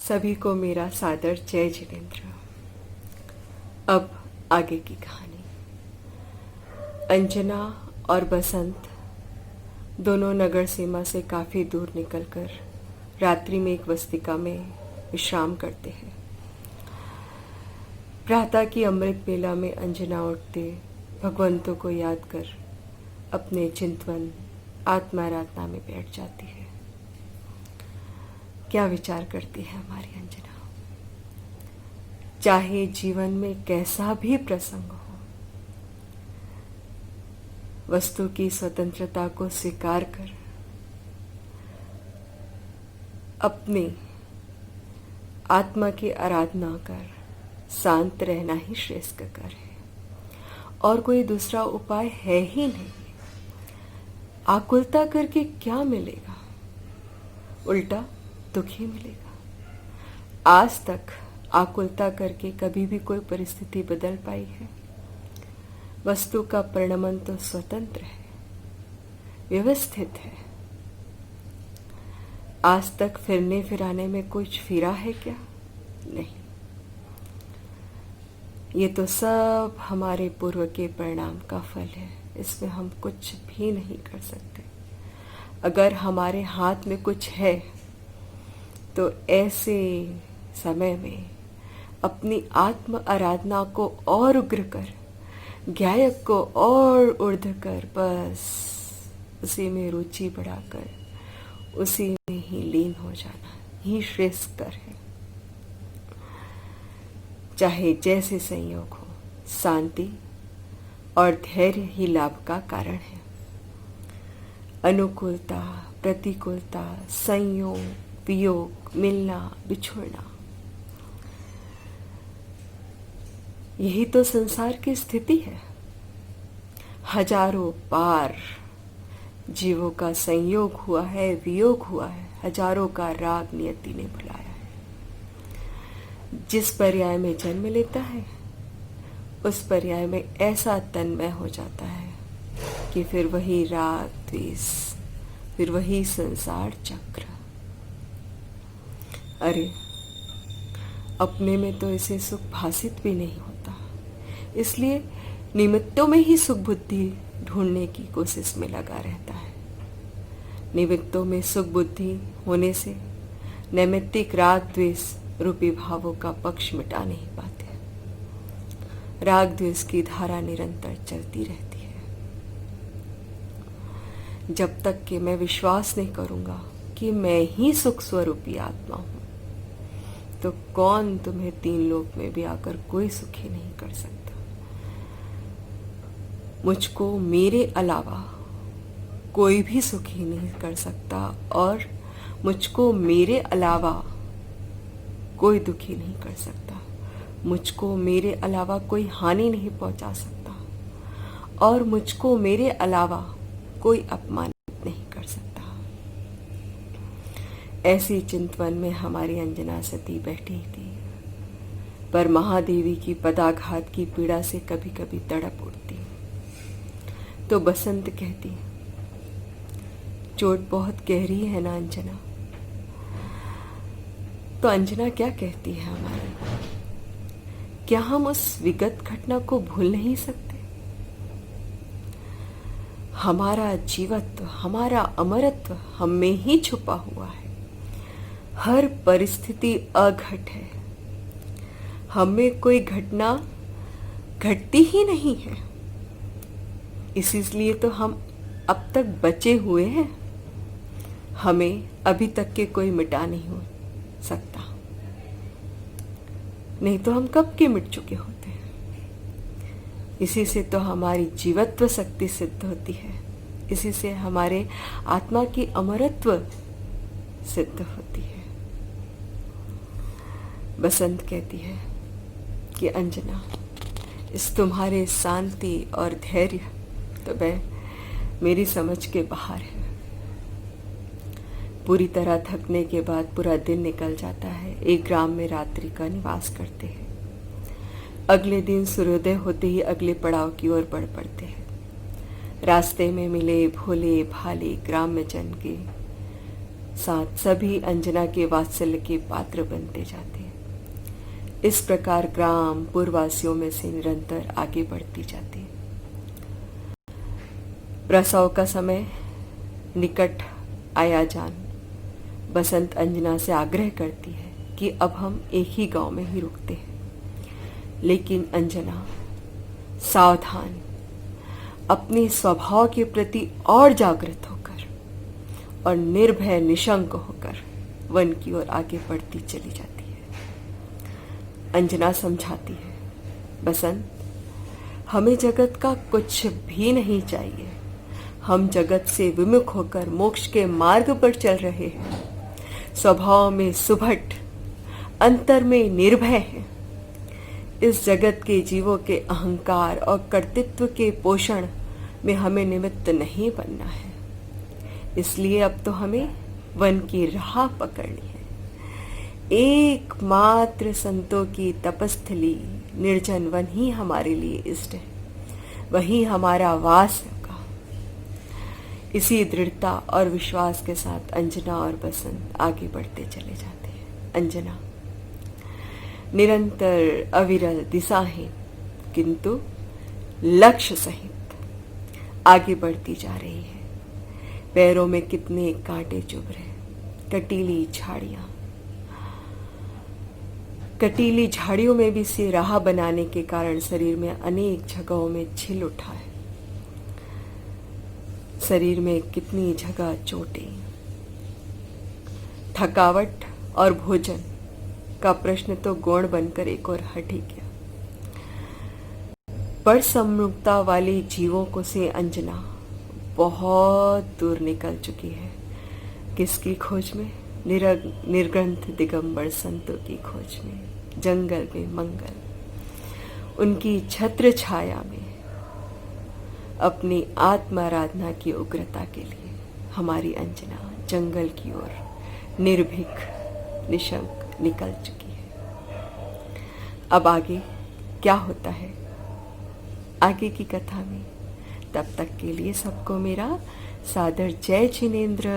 सभी को मेरा सादर जय जिनेंद्र। अब आगे की कहानी। अंजना और बसंत दोनों नगर सीमा से काफ़ी दूर निकलकर रात्रि में एक वस्तिका में विश्राम करते हैं। प्रातः की अमृत बेला में अंजना उठते भगवंतों को याद कर अपने चिंतवन आत्माराधना में बैठ जाती है। क्या विचार करती है हमारी अंजना? चाहे जीवन में कैसा भी प्रसंग हो, वस्तु की स्वतंत्रता को स्वीकार कर अपनी आत्मा की आराधना कर शांत रहना ही श्रेष्ठ कर है और कोई दूसरा उपाय है ही नहीं। आकुलता करके क्या मिलेगा? उल्टा दुख ही मिलेगा। आज तक आकुलता करके कभी भी कोई परिस्थिति बदल पाई है? वस्तु का परिणमन तो स्वतंत्र है, व्यवस्थित है। आज तक फिरने फिराने में कुछ फिरा है क्या? नहीं। ये तो सब हमारे पूर्व के परिणाम का फल है। इसमें हम कुछ भी नहीं कर सकते। अगर हमारे हाथ में कुछ है तो ऐसे समय में अपनी आत्म आराधना को और उग्र कर, गायक को और ऊर्ध कर, बस उसी में रुचि बढ़ाकर उसी में ही लीन हो जाना ही श्रेष्ठ कर है। चाहे जैसे संयोग हो, शांति और धैर्य ही लाभ का कारण है। अनुकूलता, प्रतिकूलता, संयोग, वियोग, मिलना, बिछुड़ना, यही तो संसार की स्थिति है। हजारों बार जीवों का संयोग हुआ है, वियोग हुआ है, हजारों का राग नियति ने बुलाया है। जिस पर्याय में जन्म लेता है उस पर्याय में ऐसा तन्मय हो जाता है कि फिर वही राग द्वेष, फिर वही संसार चक्र। अरे अपने में तो इसे सुख भासित भी नहीं होता, इसलिए निमित्तों में ही सुख बुद्धि ढूंढने की कोशिश में लगा रहता है। निमित्तों में सुख बुद्धि होने से नैमित्तिक राग द्वेष रूपी भावों का पक्ष मिटा नहीं पाते। राग द्वेष की धारा निरंतर चलती रहती है। जब तक कि मैं विश्वास नहीं करूंगा कि मैं ही सुख स्वरूपी आत्मा हूं, तो कौन तुम्हें तीन लोक में भी आकर कोई सुखी नहीं कर सकता। मुझको मेरे अलावा कोई भी सुखी नहीं कर सकता और मुझको मेरे अलावा कोई दुखी नहीं कर सकता। मुझको मेरे अलावा कोई हानि नहीं पहुंचा सकता और मुझको मेरे अलावा कोई अपमानित नहीं कर सकता। ऐसी चिंतवन में हमारी अंजना सती बैठी थी, पर महादेवी की पदाघात की पीड़ा से कभी कभी तड़प उठती। तो बसंत कहती, चोट बहुत गहरी है ना अंजना? तो अंजना क्या कहती है हमारी? क्या हम उस विगत घटना को भूल नहीं सकते? हमारा जीवत्व, हमारा अमरत्व हम में ही छुपा हुआ है। हर परिस्थिति अघट है। हमें कोई घटना घटती ही नहीं है, इसलिए तो हम अब तक बचे हुए हैं। हमें अभी तक के कोई मिटा नहीं हो सकता, नहीं तो हम कब के मिट चुके होते हैं। इसी से तो हमारी जीवत्व शक्ति सिद्ध होती है, इसी से हमारे आत्मा की अमरत्व सिद्ध होती है। बसंत कहती है कि अंजना, इस तुम्हारे शांति और धैर्य तो मेरी समझ के बाहर है। पूरी तरह थकने के बाद पूरा दिन निकल जाता है। एक ग्राम में रात्रि का निवास करते हैं। अगले दिन सूर्योदय होते ही अगले पड़ाव की ओर बढ़ पड़ते हैं। रास्ते में मिले भोले भाले ग्राम्य जन के साथ सभी अंजना के वात्सल्य के पात्र बनते जाते हैं। इस प्रकार ग्राम पुरवासियों में से निरंतर आगे बढ़ती जाती है। प्रसव का समय निकट आया जान बसंत अंजना से आग्रह करती है कि अब हम एक ही गांव में ही रुकते हैं। लेकिन अंजना सावधान, अपने स्वभाव के प्रति और जागृत होकर और निर्भय निशंक होकर वन की ओर आगे बढ़ती चली जाती है। अंजना समझाती है, बसंत, हमें जगत का कुछ भी नहीं चाहिए। हम जगत से विमुख होकर मोक्ष के मार्ग पर चल रहे हैं। स्वभाव में सुभट, अंतर में निर्भय हैं। इस जगत के जीवों के अहंकार और कर्तृत्व के पोषण में हमें निमित्त नहीं बनना है। इसलिए अब तो हमें वन की राह पकड़नी है। एकमात्र संतों की तपस्थली निर्जन वन ही हमारे लिए इष्ट है, वही हमारा वास होगा। इसी दृढ़ता और विश्वास के साथ अंजना और बसंत आगे बढ़ते चले जाते हैं। अंजना निरंतर अविरल दिशाहीन किंतु लक्ष्य सहित आगे बढ़ती जा रही है। पैरों में कितने कांटे चुभ रहे, कटीली झाड़ियों में भी से राह बनाने के कारण शरीर में अनेक जगहों में छिल उठा है। शरीर में कितनी जगह चोटें, थकावट और भोजन का प्रश्न तो गौण बनकर एक और हट ही गया। पर सम्मुखता वाले जीवों को से अंजना बहुत दूर निकल चुकी है। किसकी खोज में? निर्ग्रंथ दिगंबर संतों की खोज में, जंगल में मंगल। उनकी छत्र छाया में अपनी आत्माराधना की उग्रता के लिए हमारी अंजना जंगल की ओर निर्भीक निशंक निकल चुकी है। अब आगे क्या होता है आगे की कथा में, तब तक के लिए सबको मेरा सादर जय जिनेंद्र।